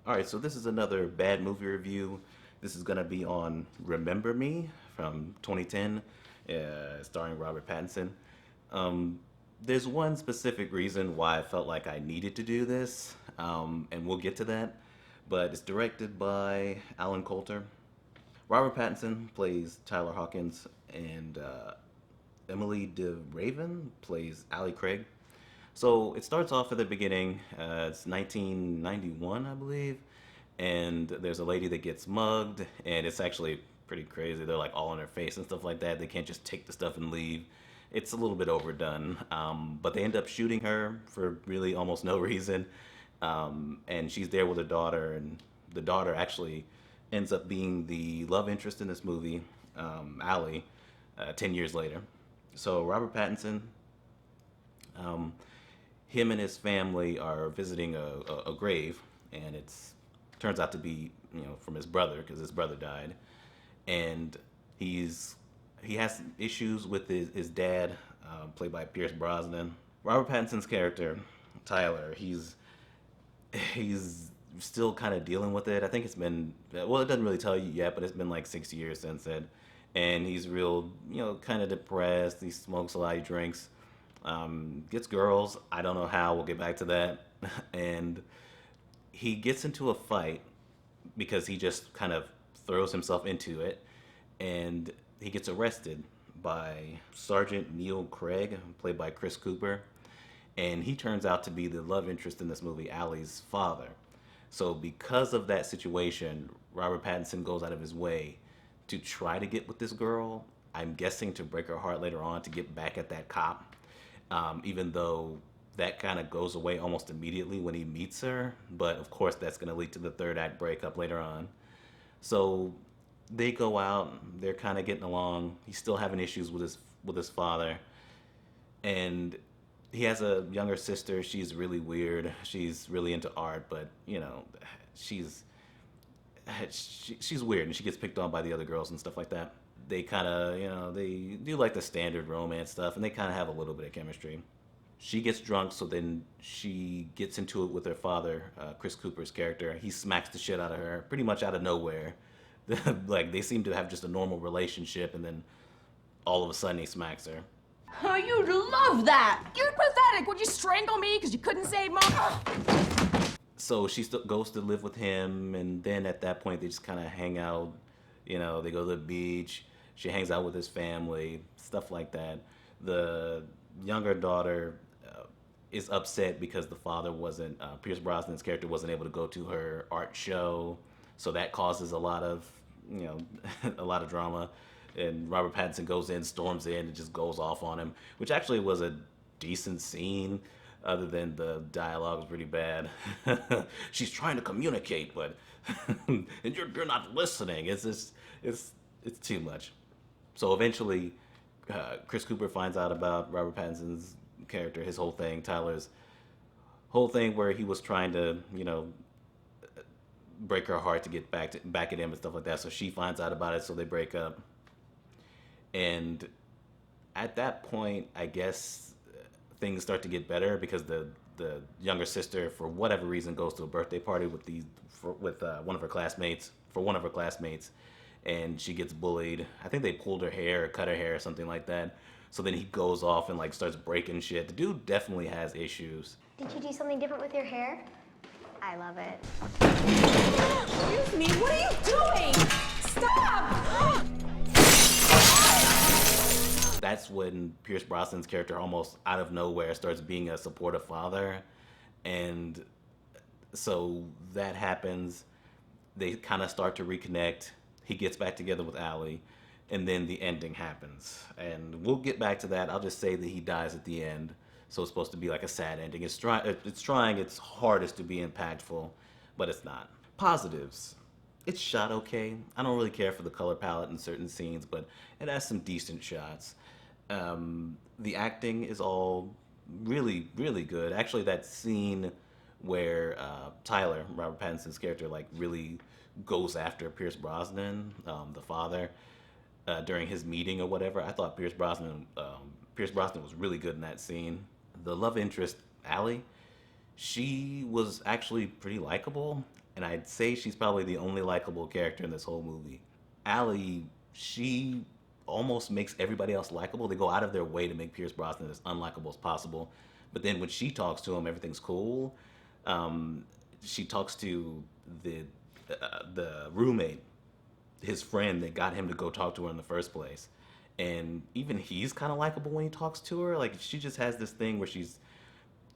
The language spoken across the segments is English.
Alright, so this is another bad movie review. This is gonna be on Remember Me from 2010, starring Robert Pattinson. Um, there's one specific reason why I felt like I needed to do this, and we'll get to that. But it's directed by Alan Coulter. Robert Pattinson plays Tyler Hawkins, and Emily DeRaven plays Allie Craig. So it starts off at the beginning. It's 1991, I believe, and there's a lady that gets mugged, and it's actually pretty crazy. They're like all in her face and stuff like that. They can't just take the stuff and leave. It's a little bit overdone, but they end up shooting her for really almost no reason. And she's there with her daughter, and the daughter actually ends up being the love interest in this movie, Allie, 10 years later. So Robert Pattinson, um, him and his family are visiting a grave, and it's turns out to be from his brother because his brother died, and he has issues with his dad, played by Pierce Brosnan. Robert Pattinson's character Tyler, he's still kind of dealing with it. I think it's been, well, it doesn't really tell you yet, but it's been like 6 years since it, and he's real kind of depressed. He smokes a lot, he drinks, gets girls. I don't know how. We'll get back to that. And he gets into a fight because he just kind of throws himself into it, and he gets arrested by Sergeant Neil Craig, played by Chris Cooper, and he turns out to be the love interest in this movie, Allie's father. So because of that situation, Robert Pattinson goes out of his way to try to get with this girl. I'm guessing to break her heart later on to get back at that cop, even though that kind of goes away almost immediately when he meets her. But of course, that's going to lead to the third act breakup later on. So they go out. They're kind of getting along. He's still having issues with his father, and he has a younger sister. She's really weird. She's really into art, but she's she's weird, and she gets picked on by the other girls and stuff like that. They kind of, they do like the standard romance stuff, and they kind of have a little bit of chemistry. She gets drunk, so then she gets into it with her father, Chris Cooper's character. He smacks the shit out of her, pretty much out of nowhere. Like, they seem to have just a normal relationship, and then all of a sudden he smacks her. Oh, you'd love that! You're pathetic! Would you strangle me because you couldn't save Mom? So she goes to live with him, and then at that point they just kind of hang out. They go to the beach. She hangs out with his family, stuff like that. The younger daughter is upset because the father wasn't, Pierce Brosnan's character wasn't able to go to her art show, so that causes a lot of, a lot of drama. And Robert Pattinson goes in, storms in, and just goes off on him, which actually was a decent scene, other than the dialogue was pretty bad. She's trying to communicate, but and you're not listening. It's just it's too much. So eventually, Chris Cooper finds out about Robert Pattinson's character, his whole thing, Tyler's whole thing, where he was trying to break her heart to get back at him and stuff like that. So she finds out about it, so they break up. And at that point, I guess things start to get better because the younger sister, for whatever reason, goes to a birthday party with one of her classmates, and she gets bullied. I think they pulled her hair or cut her hair or something like that. So then he goes off and like starts breaking shit. The dude definitely has issues. Did you do something different with your hair? I love it. Excuse me, what are you doing? Stop! That's when Pierce Brosnan's character almost out of nowhere starts being a supportive father. And so that happens. They kind of start to reconnect. He gets back together with Allie, and then the ending happens. And we'll get back to that. I'll just say that he dies at the end. So it's supposed to be like a sad ending. It's trying its hardest to be impactful, but it's not. Positives. It's shot okay. I don't really care for the color palette in certain scenes, but it has some decent shots. The acting is all really, really good. Actually, that scene where Tyler, Robert Pattinson's character, like really goes after Pierce Brosnan, the father, during his meeting or whatever. I thought Pierce Brosnan was really good in that scene. The love interest, Allie, she was actually pretty likable, and I'd say she's probably the only likable character in this whole movie. Allie, she almost makes everybody else likable. They go out of their way to make Pierce Brosnan as unlikable as possible. But then when she talks to him, everything's cool. She talks to the roommate, his friend that got him to go talk to her in the first place, and even he's kind of likable when he talks to her. Like she just has this thing where she's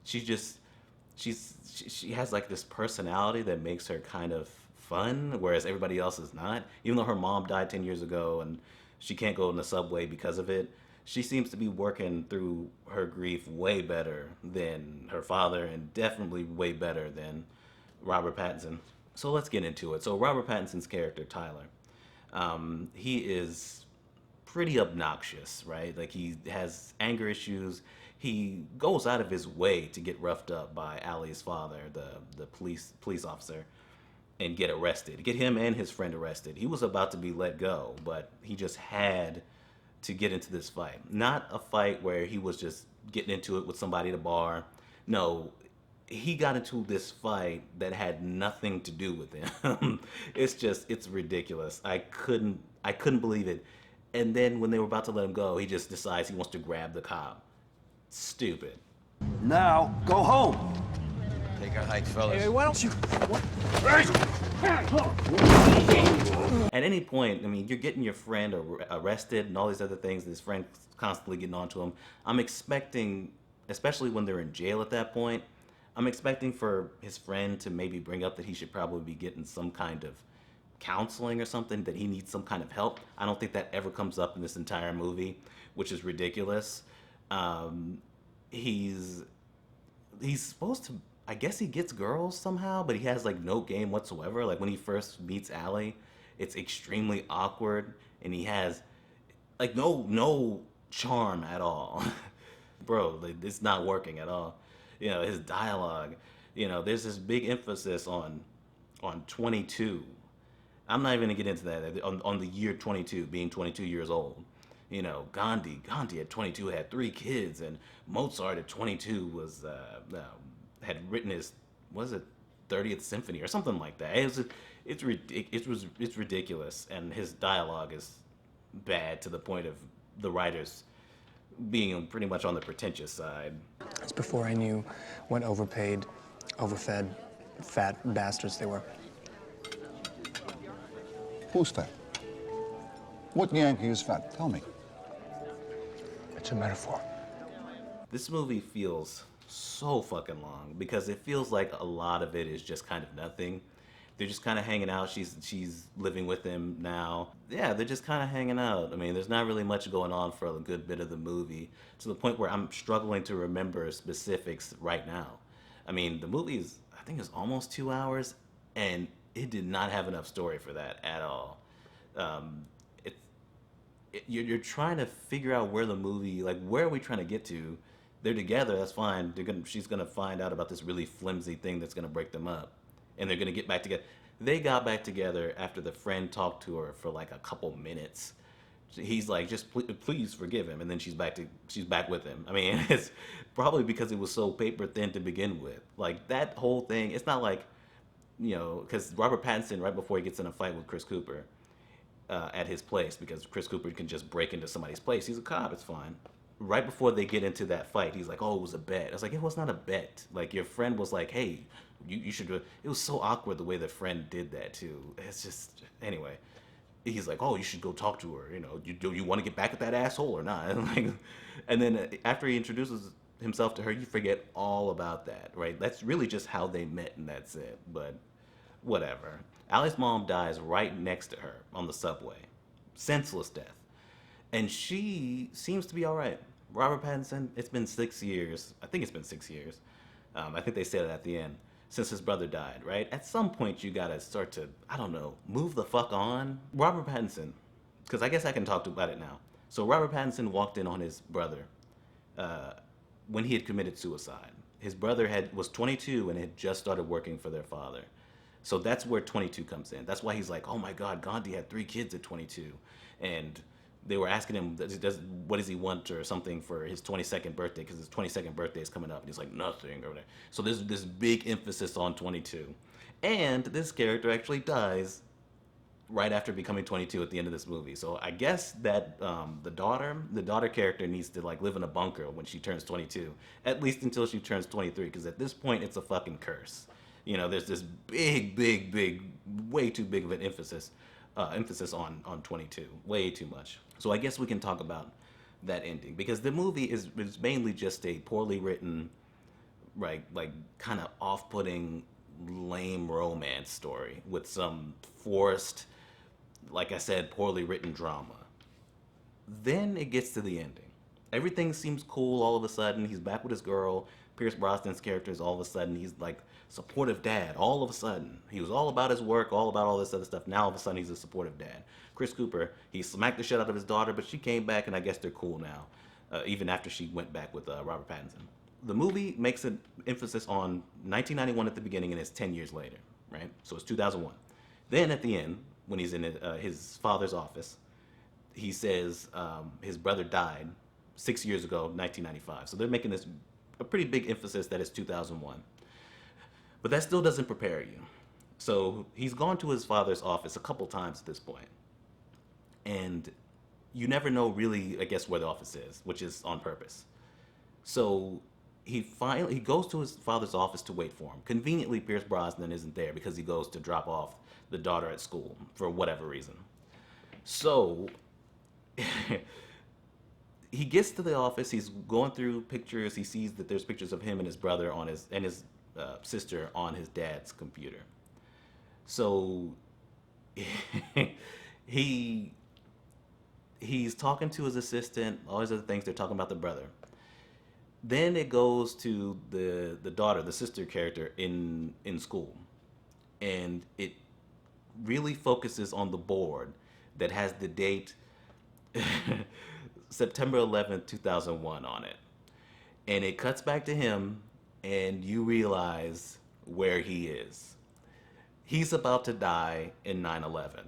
just she has like this personality that makes her kind of fun, whereas everybody else is not. Even though her mom died 10 years ago and she can't go in the subway because of it, she seems to be working through her grief way better than her father, and definitely way better than Robert Pattinson. So let's get into it. So Robert Pattinson's character, Tyler, he is pretty obnoxious, right? Like he has anger issues. He goes out of his way to get roughed up by Allie's father, the police officer, and get arrested. Get him and his friend arrested. He was about to be let go, but he just had to get into this fight. Not a fight where he was just getting into it with somebody at a bar. No, he got into this fight that had nothing to do with him. It's ridiculous. I couldn't believe it. And then when they were about to let him go, he just decides he wants to grab the cop. Stupid. Now, go home. Take a hike, fellas. Hey, why don't you... At any point, I mean, you're getting your friend arrested and all these other things. His friend constantly getting onto him. I'm expecting, especially when they're in jail at that point, I'm expecting for his friend to maybe bring up that he should probably be getting some kind of counseling or something, that he needs some kind of help. I don't think that ever comes up in this entire movie, which is ridiculous. He's supposed to, I guess he gets girls somehow, but he has like no game whatsoever. Like when he first meets Allie, it's extremely awkward, and he has like no charm at all. Bro, like, it's not working at all. You know, his dialogue, you know, there's this big emphasis on 22. I'm not even gonna get into that, on the year 22, being 22 years old. You know, Gandhi at 22 had 3 kids, and Mozart at 22 was had written his, was it 30th symphony or something like that. It's ridiculous, and his dialogue is bad to the point of the writers being pretty much on the pretentious side. It's before I knew what overpaid, overfed, fat bastards they were. Who's fat? What Yankee is fat? Tell me. It's a metaphor. This movie feels so fucking long because it feels like a lot of it is just kind of nothing. They're just kind of hanging out. She's living with him now. Yeah, they're just kind of hanging out. I mean, there's not really much going on for a good bit of the movie, to the point where I'm struggling to remember specifics right now. I mean, the movie is, I think it's almost 2 hours, and it did not have enough story for that at all. You're trying to figure out where the movie, like, where are we trying to get to? They're together, that's fine. She's gonna find out about this really flimsy thing that's gonna break them up, and they're gonna get back together. They got back together after the friend talked to her for like a couple minutes. He's like, just please forgive him, and then she's back with him. I mean, it's probably because it was so paper thin to begin with. Like that whole thing, it's not like, you know, because Robert Pattinson, right before he gets in a fight with Chris Cooper at his place, because Chris Cooper can just break into somebody's place. He's a cop, it's fine. Right before they get into that fight, he's like, oh, it was a bet. I was like, it was not a bet. Like, your friend was like, hey, you should do it. It was so awkward the way the friend did that, too. It's just, anyway. He's like, oh, you should go talk to her. You know, do you want to get back at that asshole or not? And then after he introduces himself to her, you forget all about that, right? That's really just how they met, and that's it. But whatever. Allie's mom dies right next to her on the subway. Senseless death. And she seems to be all right. Robert Pattinson, it's been 6 years. I think it's been 6 years. I think they said it at the end. Since his brother died, right? At some point, you gotta start to, I don't know, move the fuck on. Robert Pattinson, because I guess I can talk about it now. So Robert Pattinson walked in on his brother when he had committed suicide. His brother was 22 and had just started working for their father. So that's where 22 comes in. That's why he's like, oh my God, Gandhi had 3 kids at 22. And they were asking him, what does he want or something for his 22nd birthday? Because his 22nd birthday is coming up. And he's like, nothing. Or whatever. So there's this big emphasis on 22. And this character actually dies right after becoming 22 at the end of this movie. So I guess that the daughter character needs to like live in a bunker when she turns 22, at least until she turns 23. Because at this point, it's a fucking curse. You know, there's this big, way too big of an emphasis on 22, way too much. So I guess we can talk about that ending because the movie is mainly just a poorly written, right, like kind of off-putting, lame romance story with some forced, like I said, poorly written drama. Then it gets to the ending. Everything seems cool all of a sudden. He's back with his girl. Pierce Brosnan's character is all of a sudden, he's like supportive dad. All of a sudden. He was all about his work, all about all this other stuff. Now all of a sudden he's a supportive dad. Chris Cooper, he smacked the shit out of his daughter, but she came back and I guess they're cool now. Even after she went back with Robert Pattinson. The movie makes an emphasis on 1991 at the beginning and it's 10 years later, right? So it's 2001. Then at the end, when he's in his father's office, he says his brother died 6 years ago, 1995. So they're making this a pretty big emphasis that it's 2001. But that still doesn't prepare you. So he's gone to his father's office a couple times at this point. And you never know really, I guess, where the office is, which is on purpose. So he goes to his father's office to wait for him. Conveniently, Pierce Brosnan isn't there because he goes to drop off the daughter at school for whatever reason. So he gets to the office. He's going through pictures. He sees that there's pictures of him and his brother on his sister on his dad's computer. So he's talking to his assistant. All these other things. They're talking about the brother. Then it goes to the daughter, the sister character in school, and it really focuses on the board that has the date September 11th, 2001 on it. And it cuts back to him, and you realize where he is. He's about to die in 9/11,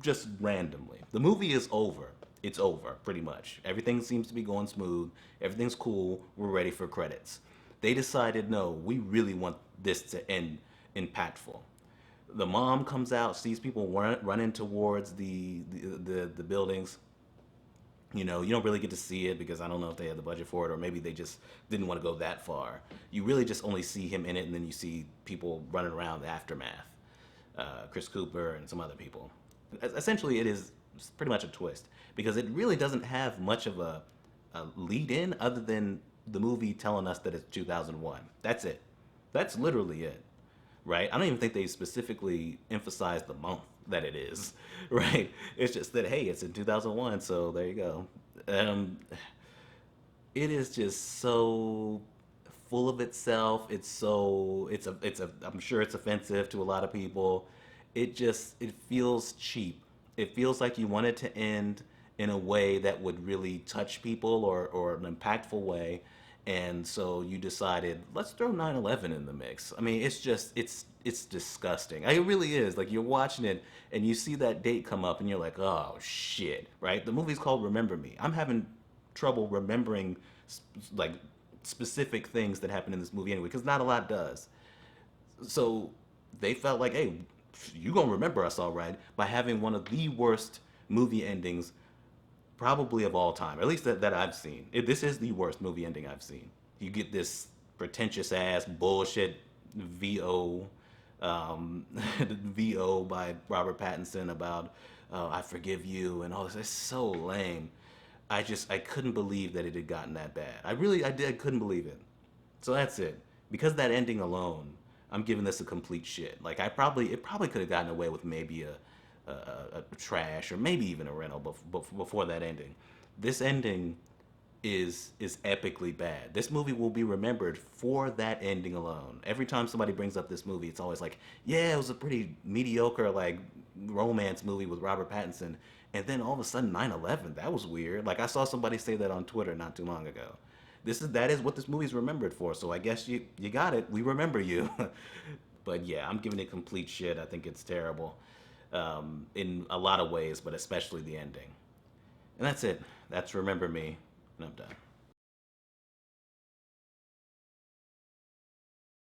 just randomly. The movie is over. It's over, pretty much. Everything seems to be going smooth. Everything's cool. We're ready for credits. They decided, no, we really want this to end impactful. The mom comes out, sees people running towards the buildings. You know, you don't really get to see it because I don't know if they had the budget for it or maybe they just didn't want to go that far. You really just only see him in it and then you see people running around the aftermath. Chris Cooper and some other people. Essentially, it is pretty much a twist because it really doesn't have much of a lead in other than the movie telling us that it's 2001. That's it. That's literally it, right? I don't even think they specifically emphasize the month that it is, right? It's just that, hey, it's in 2001, so there you go. It is just so full of itself. I'm sure it's offensive to a lot of people. It feels cheap. It feels like you want it to end in a way that would really touch people or an impactful way. And so you decided, let's throw 9/11 in the mix. I mean, it's disgusting. It really is. Like, you're watching it and you see that date come up and you're like, oh, shit, right? The movie's called Remember Me. I'm having trouble remembering, like, specific things that happen in this movie anyway, because not a lot does. So they felt like, hey, you gonna remember us all right by having one of the worst movie endings probably of all time, at least that I've seen. This is the worst movie ending I've seen. You get this pretentious ass bullshit VO VO by Robert Pattinson about I forgive you and all this. It's so lame. I couldn't believe that it had gotten that bad. I couldn't believe it. So that's it. Because of that ending alone, I'm giving this a complete shit. Like, it probably could have gotten away with maybe a trash or maybe even a rental before that ending. This ending is epically bad. This movie will be remembered for that ending alone. Every time somebody brings up this movie, it's always like, yeah, it was a pretty mediocre, like, romance movie with Robert Pattinson. And then all of a sudden, 9/11, that was weird. Like, I saw somebody say that on Twitter not too long ago. That is what this movie's remembered for. So I guess you got it. We remember you. But yeah, I'm giving it complete shit. I think it's terrible in a lot of ways, but especially the ending. And that's it. That's Remember Me, and I'm done.